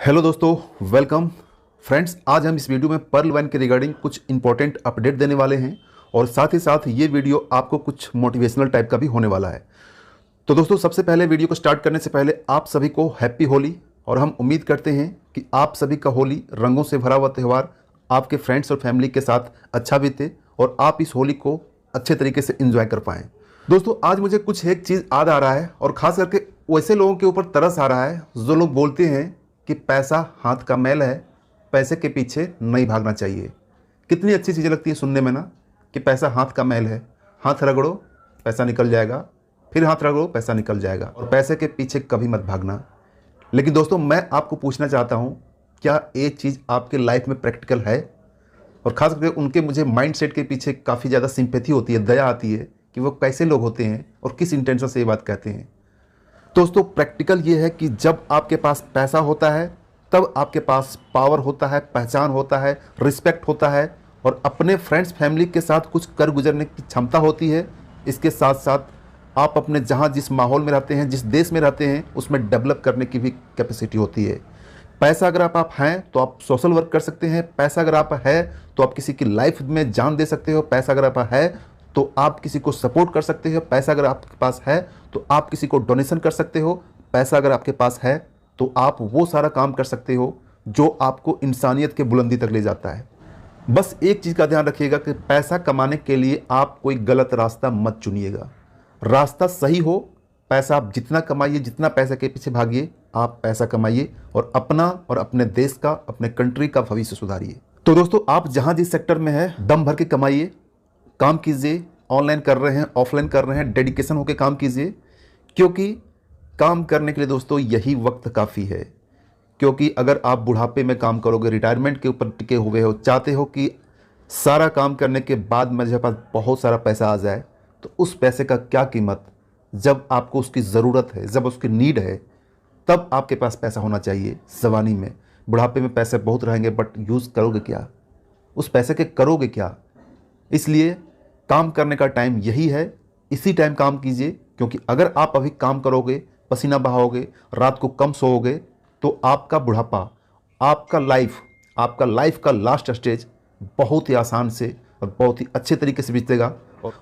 Hello दोस्तों, welcome friends. आज हम इस वीडियो में पर्ल वाइन के रिगार्डिंग कुछ इंपॉर्टेंट अपडेट देने वाले हैं और साथ ही साथ ये वीडियो आपको कुछ मोटिवेशनल टाइप का भी होने वाला है। तो दोस्तों, सबसे पहले वीडियो को स्टार्ट करने से पहले आप सभी को हैप्पी होली। और हम उम्मीद करते हैं कि आप सभी का होली रंगों से भरा हुआ त्यौहार आपके फ्रेंड्स और फैमिली के साथ अच्छा बीते और आप इस होली को अच्छे तरीके से इंजॉय कर पाएँ। दोस्तों, आज मुझे कुछ एक चीज़ याद आ रहा है और ख़ास करके वैसे लोगों के ऊपर तरस आ रहा है जो लोग बोलते हैं कि पैसा हाथ का मैल है, पैसे के पीछे नहीं भागना चाहिए। कितनी अच्छी चीज़ें लगती है सुनने में ना, कि पैसा हाथ का मैल है, हाथ रगड़ो पैसा निकल जाएगा, फिर हाथ रगड़ो पैसा निकल जाएगा और पैसे के पीछे कभी मत भागना। लेकिन दोस्तों, मैं आपको पूछना चाहता हूँ, क्या ये चीज़ आपके लाइफ में प्रैक्टिकल है? और ख़ास करके उनके मुझे माइंडसेट के पीछे काफ़ी ज़्यादा सिंपैथी होती है, दया आती है कि वो कैसे लोग होते हैं और किस इंटेंशन से ये बात कहते हैं। दोस्तों, प्रैक्टिकल ये है कि जब आपके पास पैसा होता है तब आपके पास पावर होता है, पहचान होता है, रिस्पेक्ट होता है और अपने फ्रेंड्स फैमिली के साथ कुछ कर गुजरने की क्षमता होती है। इसके साथ साथ आप अपने जहाँ जिस माहौल में रहते हैं, जिस देश में रहते हैं, उसमें डेवलप करने की भी कैपेसिटी होती है। पैसा अगर आप हैं तो आप सोशल वर्क कर सकते हैं। पैसा अगर आप है तो आप किसी की लाइफ में जान दे सकते हो। पैसा अगर आप है तो आप किसी को सपोर्ट कर सकते हो। पैसा अगर आपके पास है तो आप किसी को डोनेशन कर सकते हो। पैसा अगर आपके पास है तो आप वो सारा काम कर सकते हो जो आपको इंसानियत के बुलंदी तक ले जाता है। बस एक चीज़ का ध्यान रखिएगा कि पैसा कमाने के लिए आप कोई गलत रास्ता मत चुनिएगा। रास्ता सही हो, पैसा आप जितना कमाइए, जितना पैसे के पीछे भागिए, आप पैसा कमाइए और अपना और अपने देश का, अपने कंट्री का भविष्य सुधारिए। तो दोस्तों, आप जहाँ जिस सेक्टर में है दम भर के कमाइए, काम कीजिए। ऑनलाइन कर रहे हैं, ऑफलाइन कर रहे हैं, डेडिकेशन होकर काम कीजिए, क्योंकि काम करने के लिए दोस्तों यही वक्त काफ़ी है। क्योंकि अगर आप बुढ़ापे में काम करोगे, रिटायरमेंट के ऊपर टिके हुए हो, चाहते हो कि सारा काम करने के बाद मेरे पास बहुत सारा पैसा आ जाए, तो उस पैसे का क्या कीमत जब आपको उसकी ज़रूरत है, जब उसकी नीड है, तब आपके पास पैसा होना चाहिए। जवानी में, बुढ़ापे में पैसे बहुत रहेंगे बट यूज़ करोगे क्या? उस पैसे के करोगे क्या? इसलिए काम करने का टाइम यही है, इसी टाइम काम कीजिए। क्योंकि अगर आप अभी काम करोगे, पसीना बहाओगे, रात को कम सोओगे, तो आपका बुढ़ापा, आपका लाइफ का लास्ट स्टेज बहुत ही आसान से और बहुत ही अच्छे तरीके से बीतेगा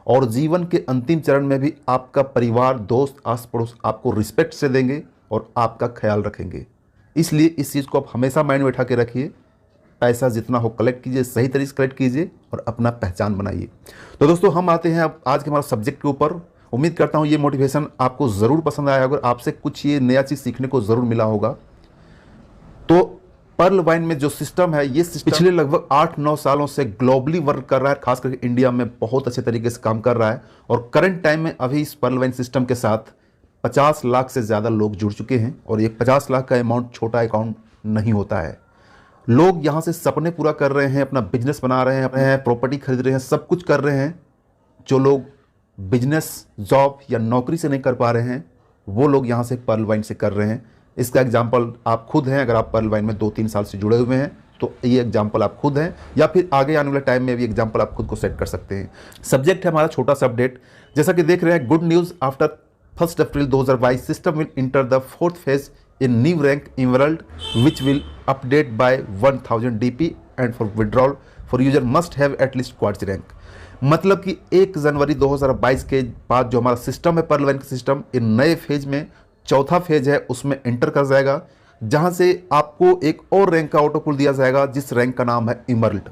और जीवन के अंतिम चरण में भी आपका परिवार, दोस्त, आस पड़ोस आपको रिस्पेक्ट से देंगे और आपका ख्याल रखेंगे। इसलिए इस चीज़ को आप हमेशा माइंड में बैठा के रखिए। पैसा जितना हो कलेक्ट कीजिए, सही तरीके से कलेक्ट कीजिए और अपना पहचान बनाइए। तो दोस्तों, हम आते हैं अब आज के हमारे सब्जेक्ट के ऊपर। उम्मीद करता हूँ ये मोटिवेशन आपको ज़रूर पसंद आया होगा, आपसे कुछ ये नया चीज़ सीखने को ज़रूर मिला होगा। तो पर्ल वाइन में जो सिस्टम है, ये सिस्टम पिछले लगभग 8-9 सालों से ग्लोबली वर्क कर रहा है, खास करके इंडिया में बहुत अच्छे तरीके से काम कर रहा है। और करंट टाइम में अभी इस पर्ल वाइन सिस्टम के साथ 50 लाख से ज़्यादा लोग जुड़ चुके हैं। और ये 50 लाख का अमाउंट छोटा अकाउंट नहीं होता है। लोग यहाँ से सपने पूरा कर रहे हैं, अपना बिजनेस बना रहे हैं, प्रॉपर्टी खरीद रहे हैं, सब कुछ कर रहे हैं। जो लोग बिजनेस, जॉब या नौकरी से नहीं कर पा रहे हैं, वो लोग यहाँ से पर्ल वाइन से कर रहे हैं। इसका एग्जाम्पल आप खुद हैं। अगर आप पर्ल वाइन में 2-3 साल से जुड़े हुए हैं तो ये एग्जाम्पल आप खुद हैं, या फिर आगे आने वाले टाइम में भी एग्जाम्पल आप खुद को सेट कर सकते हैं। सब्जेक्ट है हमारा छोटा सा अपडेट। जैसा कि देख रहे हैं, good news, after 1 April 2022 system will enter the 4th phase in new rank emerald, which will update by 1000 DP and for withdrawal for user must have at least quartz rank। मतलब कि 1 जनवरी 2022 के बाद जो हमारा सिस्टम है, Pearl vine का system, इन नए phase में चौथा फेज है, उसमें एंटर कर जाएगा, जहां से आपको एक और रैंक का ऑटो पुल दिया जाएगा, जिस रैंक का नाम है इमर्ल्ड।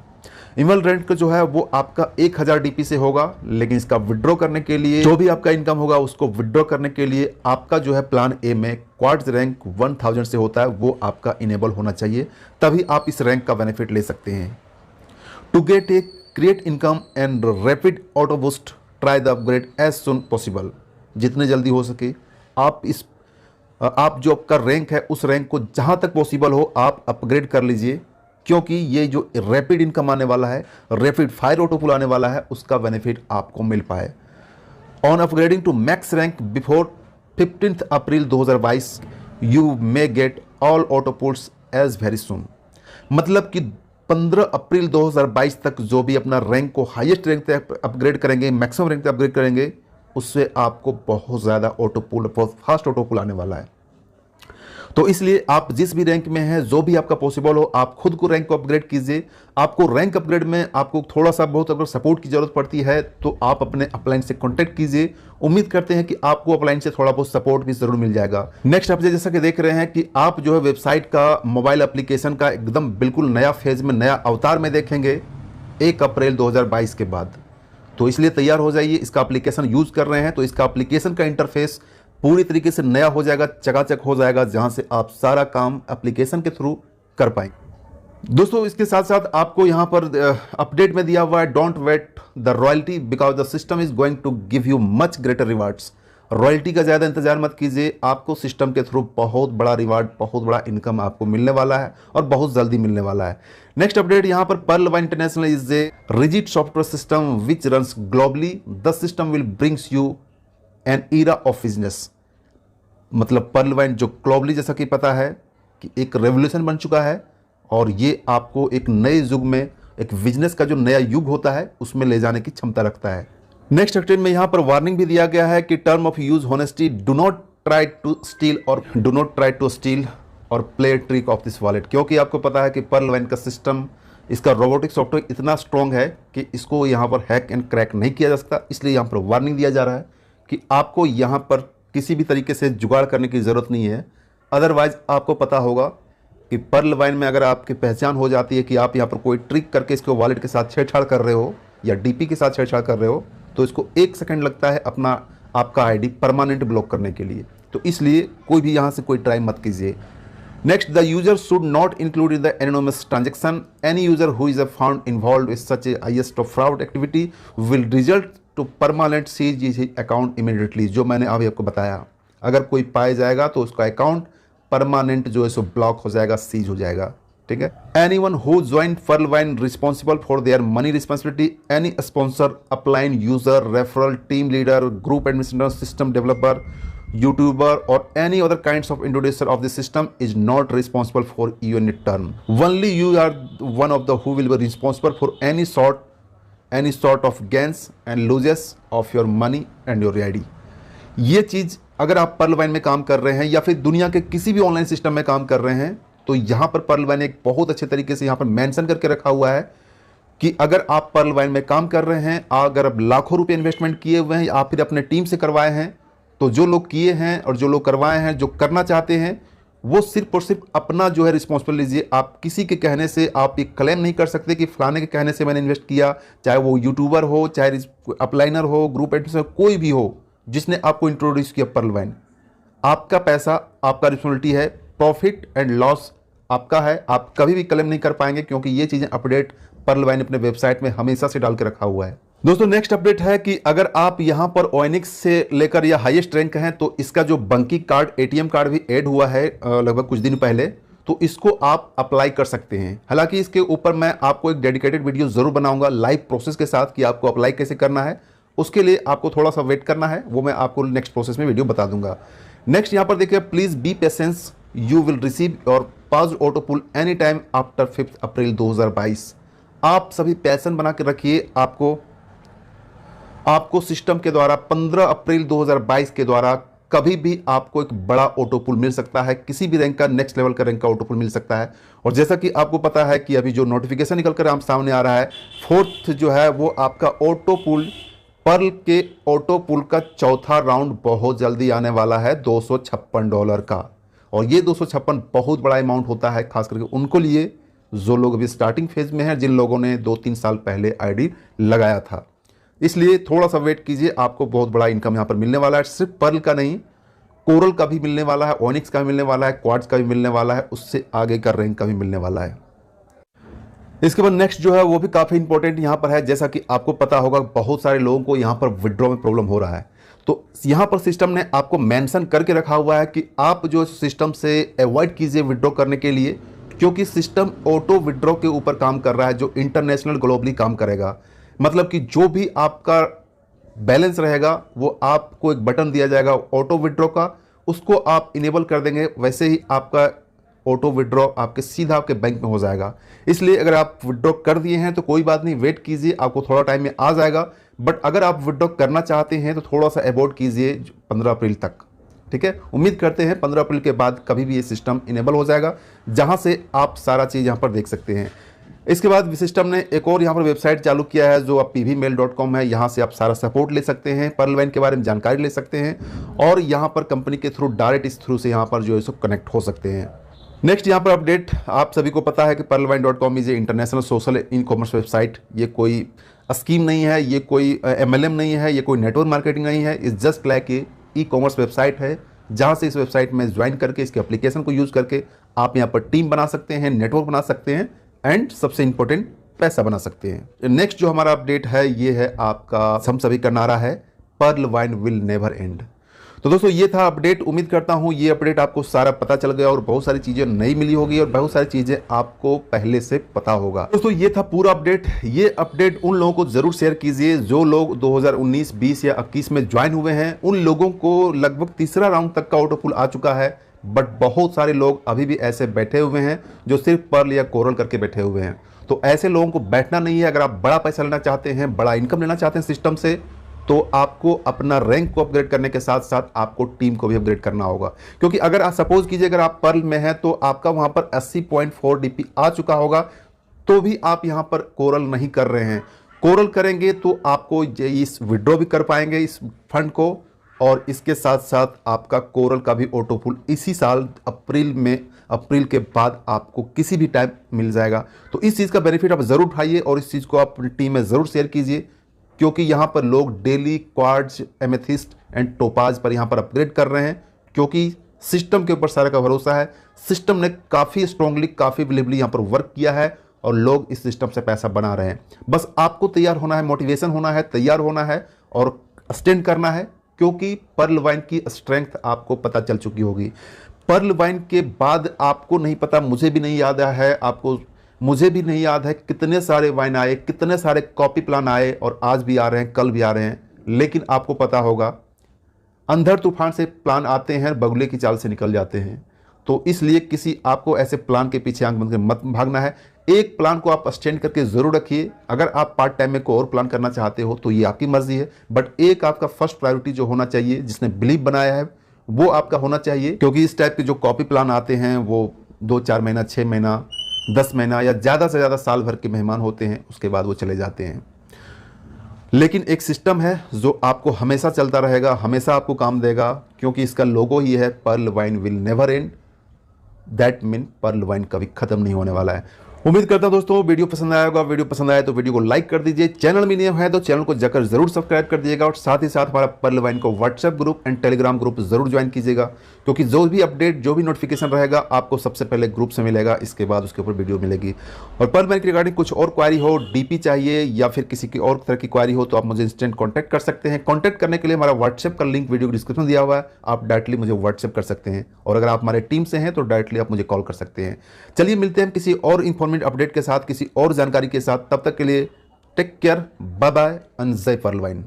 इमर्ल्ड रैंक जो है वो आपका 1000 DP से होगा। लेकिन इसका विड्रॉ करने के लिए, जो भी आपका इनकम होगा उसको विड्रॉ करने के लिए आपका जो है प्लान ए में क्वार्ट्ज रैंक 1000 से होता है, वो आपका इनेबल होना चाहिए, तभी आप इस रैंक का बेनिफिट ले सकते हैं। To get a create income and rapid auto boost, try the upgrade as soon possible. जितने जल्दी हो सके आप जो आपका रैंक है, उस रैंक को जहां तक पॉसिबल हो आप अपग्रेड कर लीजिए। क्योंकि ये जो रैपिड इनकम आने वाला है, रैपिड फायर ऑटो पुल आने वाला है, उसका बेनिफिट आपको मिल पाए। On upgrading to max rank before 15 April 2022 you may get all auto pulls as very soon. मतलब कि 15 अप्रैल 2022 तक जो भी अपना रैंक को हाईएस्ट रैंक तक अपग्रेड करेंगे, मैक्सिमम रैंक तक अपग्रेड करेंगे, उससे आपको बहुत ज़्यादा ऑटो पुल, बहुत फास्ट ऑटो पुल आने वाला है। तो इसलिए आप जिस भी रैंक में हैं, जो भी आपका पॉसिबल हो, आप खुद को रैंक को अपग्रेड कीजिए। आपको रैंक अपग्रेड में आपको थोड़ा सा बहुत अगर सपोर्ट की जरूरत पड़ती है तो आप अपने अपलाइन से कॉन्टैक्ट कीजिए। उम्मीद करते हैं कि आपको अपलाइन से थोड़ा बहुत सपोर्ट भी जरूर मिल जाएगा। नेक्स्ट अपडेट जैसा कि देख रहे हैं कि आप जो है वेबसाइट का, मोबाइल एप्लीकेशन का एकदम बिल्कुल नया फेज में, नया अवतार में देखेंगे 1 अप्रैल 2022 के बाद। तो इसलिए तैयार हो जाइए। इसका एप्लीकेशन यूज कर रहे हैं तो इसका एप्लीकेशन का इंटरफेस पूरी तरीके से नया हो जाएगा, चकाचक हो जाएगा, जहां से आप सारा काम एप्लीकेशन के थ्रू कर पाएंगे। दोस्तों इसके साथ साथ आपको यहां पर अपडेट में दिया हुआ है, don't wait the royalty because the system is going to give you much greater rewards. Royalty का ज़्यादा इंतजार मत कीजिए, आपको सिस्टम के थ्रू बहुत बड़ा रिवार्ड, बहुत बड़ा इनकम आपको मिलने वाला है और बहुत जल्दी मिलने वाला है। नेक्स्ट अपडेट यहाँ पर, Pearl Vine international is a rigid software system which runs globally. The system will brings you an era of business. मतलब पर्ल वाइन जो ग्लोबली, जैसा कि पता है कि एक रेवोल्यूशन बन चुका है और ये आपको एक नए युग में, एक बिजनेस का जो नया युग होता है उसमें ले जाने की क्षमता रखता है। नेक्स्ट अपडेट में यहाँ पर वार्निंग भी दिया गया है कि term of use honesty, do not try to steal और play trick of this wallet. क्योंकि आपको पता है कि पर्ल वाइन का सिस्टम, इसका रोबोटिक सॉफ्टवेयर इतना स्ट्रॉन्ग है कि इसको यहाँ पर हैक एंड क्रैक नहीं किया जा सकता। इसलिए यहाँ पर वार्निंग दिया जा रहा है कि आपको यहाँ पर किसी भी तरीके से जुगाड़ करने की ज़रूरत नहीं है। अदरवाइज आपको पता होगा कि पर्ल वाइन में अगर आपकी पहचान हो जाती है कि आप यहाँ पर कोई ट्रिक करके इसको वॉलेट के साथ छेड़छाड़ कर रहे हो या डीपी के साथ छेड़छाड़ कर रहे हो, तो इसको 1 सेकंड लगता है अपना आपका आईडी परमानेंट ब्लॉक करने के लिए। तो इसलिए कोई भी यहाँ से कोई ट्राई मत कीजिए। Next, the user should not include in the anonymous transaction. Any user who is found involve with such a highest of fraud activity will result to permanent seize account immediately. जो मैंने अभी आपको बताया, अगर कोई पाया जाएगा तो उसका अकाउंट परमानेंट जो है सो ब्लॉक हो जाएगा, सीज हो जाएगा। ठीक है। Anyone who join Pearl Vine responsible for their money responsibility, any sponsor, upline user, referral, team leader, group administrator, system developer, YouTuber और any other kinds of introducer of the system is not responsible for unit turn. Only you are one of the who will be responsible for any sort of gains and losses of your money and your ID. ये चीज़ अगर आप Perl wine में काम कर रहे हैं या फिर दुनिया के किसी भी ऑनलाइन सिस्टम में काम कर रहे हैं, तो यहाँ पर पर्ल वाइन एक बहुत अच्छे तरीके से यहाँ पर मेंशन करके रखा हुआ है कि अगर आप पर्ल वाइन में काम कर रहे हैं, अगर आप लाखों रुपए इन्वेस्टमेंट किए हुए हैं, आप फिर अपने टीम से करवाए हैं, तो जो लोग किए हैं और जो लोग करवाए हैं, जो करना चाहते हैं, वो सिर्फ और सिर्फ अपना जो है रिस्पॉन्सिबल लीजिए। आप किसी के कहने से आप ये क्लेम नहीं कर सकते कि फलाने के कहने से मैंने इन्वेस्ट किया, चाहे वो यूट्यूबर हो, चाहे अपलाइनर हो, ग्रुप एडमिन, कोई भी हो जिसने आपको इंट्रोड्यूस किया पर्ल वाइन। आपका पैसा, आपका रिस्पॉन्सिबिलिटी है, प्रॉफिट एंड लॉस आपका है, आप कभी भी क्लेम नहीं कर पाएंगे क्योंकि ये चीज़ें अपडेट पर्ल वाइन अपने वेबसाइट में हमेशा से डाल के रखा हुआ है। दोस्तों नेक्स्ट अपडेट है कि अगर आप यहां पर ओएनएक्स से लेकर या हाईएस्ट रैंक हैं, तो इसका जो बंकी कार्ड, एटीएम कार्ड भी ऐड हुआ है लगभग कुछ दिन पहले, तो इसको आप अप्लाई कर सकते हैं। हालांकि इसके ऊपर मैं आपको एक डेडिकेटेड वीडियो जरूर बनाऊंगा लाइव प्रोसेस के साथ कि आपको अप्लाई कैसे करना है। उसके लिए आपको थोड़ा सा वेट करना है, वो मैं आपको नेक्स्ट प्रोसेस में वीडियो बता दूंगा। नेक्स्ट यहाँ पर देखिए, please be patience, you will receive your pass auto pull any time after 5 April 2022। आप सभी पैशन बना के रखिए। आपको सिस्टम के द्वारा 15 अप्रैल 2022 के द्वारा कभी भी आपको एक बड़ा ऑटो पुल मिल सकता है, किसी भी रैंक का, नेक्स्ट लेवल का रैंक का ऑटो पुल मिल सकता है। और जैसा कि आपको पता है कि अभी जो नोटिफिकेशन निकल कर सामने आ रहा है, 4th जो है वो आपका ऑटो पुल, पर्ल के ऑटो पुल का चौथा राउंड बहुत जल्दी आने वाला है $256 का। और ये 256 बहुत बड़ा अमाउंट होता है, खास करके उनको लिए जो लोग अभी स्टार्टिंग फेज में हैं, जिन लोगों ने 2-3 साल पहले आईडी लगाया था। इसलिए थोड़ा सा वेट कीजिए, आपको बहुत बड़ा इनकम यहाँ पर मिलने वाला है। सिर्फ पर्ल का नहीं, कोरल का भी मिलने वाला है, ओनिक्स का भी मिलने वाला है, क्वार्ट्ज का भी मिलने वाला है, उससे आगे का रैंक का भी मिलने वाला है। इसके बाद नेक्स्ट जो है वो भी काफ़ी इंपॉर्टेंट यहाँ पर है। जैसा कि आपको पता होगा, बहुत सारे लोगों को यहाँ पर विड्रॉ में प्रॉब्लम हो रहा है, तो यहाँ पर सिस्टम ने आपको मेंशन करके रखा हुआ है कि आप जो सिस्टम से अवॉइड कीजिए विड्रॉ करने के लिए, क्योंकि सिस्टम ऑटो विड्रॉ के ऊपर काम कर रहा है, जो इंटरनेशनल ग्लोबली काम करेगा। मतलब कि जो भी आपका बैलेंस रहेगा वो आपको एक बटन दिया जाएगा ऑटो विड्रॉ का, उसको आप इनेबल कर देंगे, वैसे ही आपका ऑटो विड्रॉ आपके सीधा आपके बैंक में हो जाएगा। इसलिए अगर आप विड्रॉ कर दिए हैं तो कोई बात नहीं, वेट कीजिए, आपको थोड़ा टाइम में आ जाएगा। बट अगर आप विड्रॉ करना चाहते हैं तो थोड़ा सा अवॉइड कीजिए 15 अप्रैल तक, ठीक है, उम्मीद करते हैं 15 अप्रैल के बाद कभी भी ये सिस्टम इनेबल हो जाएगा, जहां से आप सारा चीज़ यहां पर देख सकते हैं। इसके बाद सिस्टम ने एक और यहाँ पर वेबसाइट चालू किया है जो pvmail.com है। यहाँ से आप सारा सपोर्ट ले सकते हैं, पर्ल वाइन के बारे में जानकारी ले सकते हैं और यहाँ पर कंपनी के थ्रू डायरेक्ट इस थ्रू से यहाँ पर जो है सो कनेक्ट हो सकते हैं। नेक्स्ट यहाँ पर अपडेट, आप सभी को पता है कि पर्लवाइन.com is a international social e commerce website. ये कोई स्कीम नहीं है, ये कोई MLM नहीं है, ये कोई नेटवर्क मार्केटिंग नहीं है, it's just like E commerce website है, जहाँ से इस वेबसाइट में ज्वाइन करके इसके एप्लीकेशन को यूज़ करके आप यहाँ पर टीम बना सकते हैं, नेटवर्क बना सकते हैं एंड सबसे इंपॉर्टेंट पैसा बना सकते हैं। नेक्स्ट जो हमारा अपडेट है ये है आपका हम सभी का नारा है, Pearl Vine will never end. तो दोस्तों ये था अपडेट। उम्मीद करता हूँ ये अपडेट आपको सारा पता चल गया और बहुत सारी चीज़ें नई मिली होगी और बहुत सारी चीज़ें आपको पहले से पता होगा। दोस्तों ये था पूरा अपडेट। ये अपडेट उन लोगों को ज़रूर शेयर कीजिए जो लोग 2019, 20 या 21 में ज्वाइन हुए हैं। उन लोगों को लगभग तीसरा राउंड तक का ऑटो पुल आ चुका है, बट बहुत सारे लोग अभी भी ऐसे बैठे हुए हैं जो सिर्फ पर्ल या कोरल करके बैठे हुए हैं। तो ऐसे लोगों को बैठना नहीं है। अगर आप बड़ा पैसा लेना चाहते हैं, बड़ा इनकम लेना चाहते हैं सिस्टम से, तो आपको अपना रैंक को अपग्रेड करने के साथ साथ आपको टीम को भी अपग्रेड करना होगा। क्योंकि अगर आप सपोज कीजिए अगर आप पर्ल में हैं तो आपका वहां पर 80.4 DP आ चुका होगा, तो भी आप यहां पर कोरल नहीं कर रहे हैं। कोरल करेंगे तो आपको इस विड्रॉ भी कर पाएंगे इस फंड को, और इसके साथ साथ आपका कोरल का भी ऑटो पुल इसी साल अप्रैल के बाद आपको किसी भी टाइम मिल जाएगा। तो इस चीज़ का बेनिफिट आप ज़रूर उठाइए और इस चीज़ को आप अपनी टीम में ज़रूर शेयर कीजिए, क्योंकि यहाँ पर लोग daily quartz, amethyst and topaz पर यहाँ पर अपग्रेड कर रहे हैं, क्योंकि सिस्टम के ऊपर सारा का भरोसा है। सिस्टम ने काफ़ी स्ट्रांगली, काफ़ी बिलीवली यहाँ पर वर्क किया है और लोग इस सिस्टम से पैसा बना रहे हैं। बस आपको तैयार होना है, मोटिवेशन होना है, तैयार होना है और स्टैंड करना है, क्योंकि पर्ल वाइन की स्ट्रेंथ आपको पता चल चुकी होगी। पर्ल वाइन के बाद आपको नहीं पता, मुझे भी नहीं याद है, मुझे भी नहीं याद है कितने सारे वाइन आए, कितने सारे कॉपी प्लान आए और आज भी आ रहे हैं, कल भी आ रहे हैं। लेकिन आपको पता होगा अंधड़ तूफान से प्लान आते हैं, बगुले की चाल से निकल जाते हैं। तो इसलिए किसी आपको ऐसे प्लान के पीछे आंख बंद कर मत भागना है। एक प्लान को आप स्टैंड करके ज़रूर रखिए। अगर आप पार्ट टाइम में कोई और प्लान करना चाहते हो तो ये आपकी मर्जी है, बट एक आपका फर्स्ट प्रायोरिटी जो होना चाहिए, जिसने बिलीव बनाया है, वो आपका होना चाहिए। क्योंकि इस टाइप के जो कॉपी प्लान आते हैं वो 2-4 महीना, 6 महीना, 10 महीना या ज़्यादा से ज़्यादा साल भर के मेहमान होते हैं, उसके बाद वो चले जाते हैं। लेकिन एक सिस्टम है जो आपको हमेशा चलता रहेगा, हमेशा आपको काम देगा, क्योंकि इसका लोगो ही है, Pearl Vine will never end. That mean Pearl Vine कभी खत्म नहीं होने वाला है। उम्मीद करता हूं दोस्तों वीडियो पसंद आया होगा। वीडियो पसंद आया तो वीडियो को लाइक कर दीजिए। चैनल में नए है तो चैनल को जाकर जरूर सब्सक्राइब कर दीजिएगा और साथ ही साथ हमारा पर्ल वाइन को WhatsApp group and Telegram group जरूर ज्वाइन कीजिएगा, क्योंकि जो भी अपडेट, जो भी नोटिफिकेशन रहेगा आपको सबसे पहले ग्रुप से मिलेगा, इसके बाद उसके ऊपर वीडियो मिलेगी। और पर्ल वाइन के रिगार्डिंग कुछ और क्वारी हो, DP चाहिए या फिर किसी की और तरह की क्वारी हो, तो आप मुझे इंस्टेंट कॉन्टैक्ट कर सकते हैं। कॉन्टैक्ट करने के लिए हमारा व्हाट्सएप का लिंक वीडियो डिस्क्रिप्शन में दिया हुआ है, आप डायरेक्टली मुझे व्हाट्सएप कर सकते हैं। और अगर आप हमारे टीम से हैं तो डायरेक्टली आप मुझे कॉल कर सकते हैं। चलिए मिलते हैं किसी और इन्फॉर्मेटिव अपडेट के साथ, किसी और जानकारी के साथ। तब तक के लिए take care, bye bye and जय पर्ल वाइन।